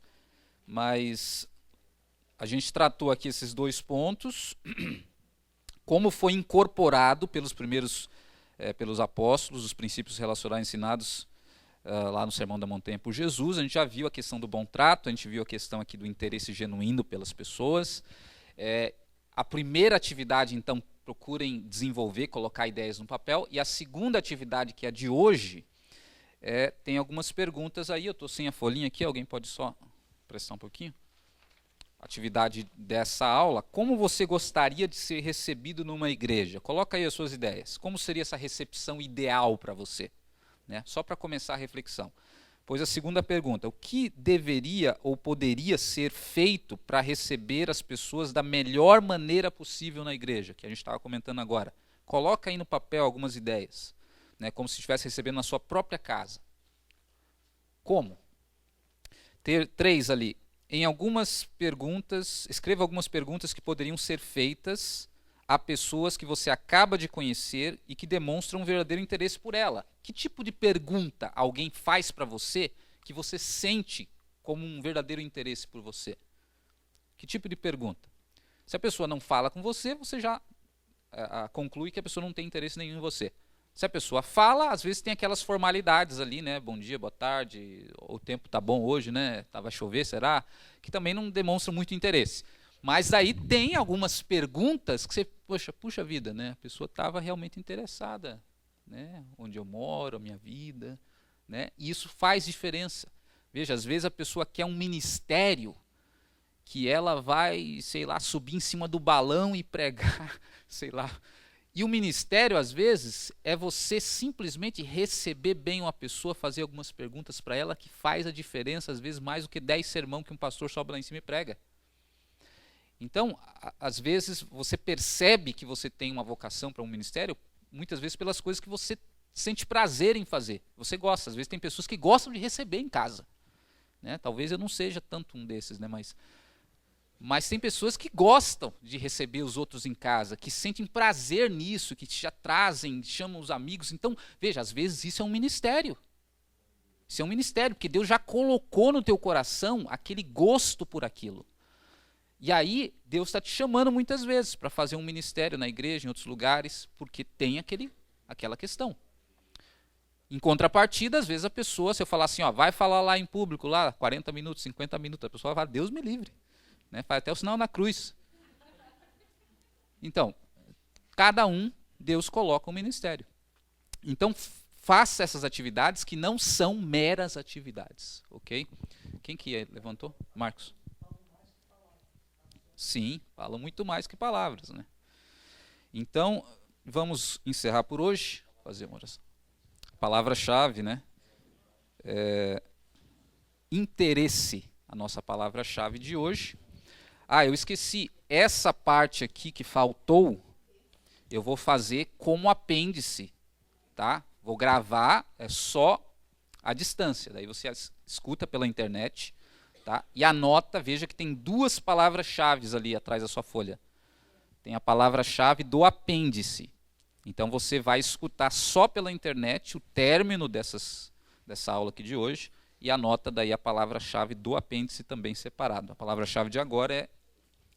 Speaker 1: mas a gente tratou aqui esses 2 pontos, como foi incorporado pelos primeiros, pelos apóstolos, os princípios relacionais ensinados lá no Sermão da Montanha por Jesus. A gente já viu a questão do bom trato, a gente viu a questão aqui do interesse genuíno pelas pessoas. A primeira atividade, então, procurem desenvolver, colocar ideias no papel. E a segunda atividade, que é a de hoje, tem algumas perguntas aí. Eu estou sem a folhinha aqui, alguém pode só prestar um pouquinho? Atividade dessa aula, como você gostaria de ser recebido numa igreja? Coloca aí as suas ideias. Como seria essa recepção ideal para você? Né? Só para começar a reflexão. Pois a segunda pergunta, o que deveria ou poderia ser feito para receber as pessoas da melhor maneira possível na igreja? Que a gente estava comentando agora. Coloca aí no papel algumas ideias, né? Como se estivesse recebendo na sua própria casa. Como? Ter 3 ali. Em algumas perguntas, escreva algumas perguntas que poderiam ser feitas a pessoas que você acaba de conhecer e que demonstram um verdadeiro interesse por ela. Que tipo de pergunta alguém faz para você que você sente como um verdadeiro interesse por você? Que tipo de pergunta? Se a pessoa não fala com você, você já conclui que a pessoa não tem interesse nenhum em você. Se a pessoa fala, às vezes tem aquelas formalidades ali, né? Bom dia, boa tarde, o tempo tá bom hoje, né? Vai chover, será? Que também não demonstram muito interesse. Mas aí tem algumas perguntas que você, puxa vida, né? A pessoa estava realmente interessada, né? Onde eu moro, a minha vida, né? E isso faz diferença. Veja, às vezes a pessoa quer um ministério que ela vai, sei lá, subir em cima do balão e pregar, sei lá. E o ministério, às vezes, é você simplesmente receber bem uma pessoa, fazer algumas perguntas para ela, que faz a diferença, às vezes, mais do que 10 sermão que um pastor sobe lá em cima e prega. Então, às vezes, você percebe que você tem uma vocação para um ministério, muitas vezes pelas coisas que você sente prazer em fazer. Você gosta, às vezes tem pessoas que gostam de receber em casa, né? Talvez eu não seja tanto um desses, né? Mas tem pessoas que gostam de receber os outros em casa, que sentem prazer nisso, que já trazem, chamam os amigos. Então, veja, às vezes isso é um ministério. Isso é um ministério, porque Deus já colocou no teu coração aquele gosto por aquilo. E aí, Deus está te chamando muitas vezes para fazer um ministério na igreja, em outros lugares, porque tem aquela questão. Em contrapartida, às vezes a pessoa, se eu falar assim, ó, vai falar lá em público, lá 40 minutos, 50 minutos, a pessoa vai falar, Deus me livre. Né? Faz até o sinal na cruz. Então, cada um, Deus coloca um ministério. Então, faça essas atividades que não são meras atividades, ok? Quem que levantou? Marcos. Sim, falam muito mais que palavras, né? Então, vamos encerrar por hoje, fazer uma oração. Palavra-chave, né? Interesse, a nossa palavra-chave de hoje. Ah, eu esqueci, essa parte aqui que faltou, eu vou fazer como apêndice, tá? Vou gravar, é só à distância, daí você escuta pela internet, tá? E anota, veja que tem duas palavras-chave ali atrás da sua folha. Tem a palavra-chave do apêndice. Então você vai escutar só pela internet o término dessa aula aqui de hoje e anota daí a palavra-chave do apêndice também separado. A palavra-chave de agora é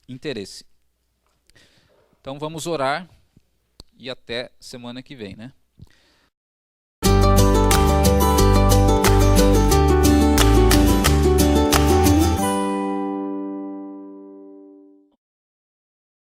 Speaker 1: interesse. Então vamos orar e até semana que vem, né?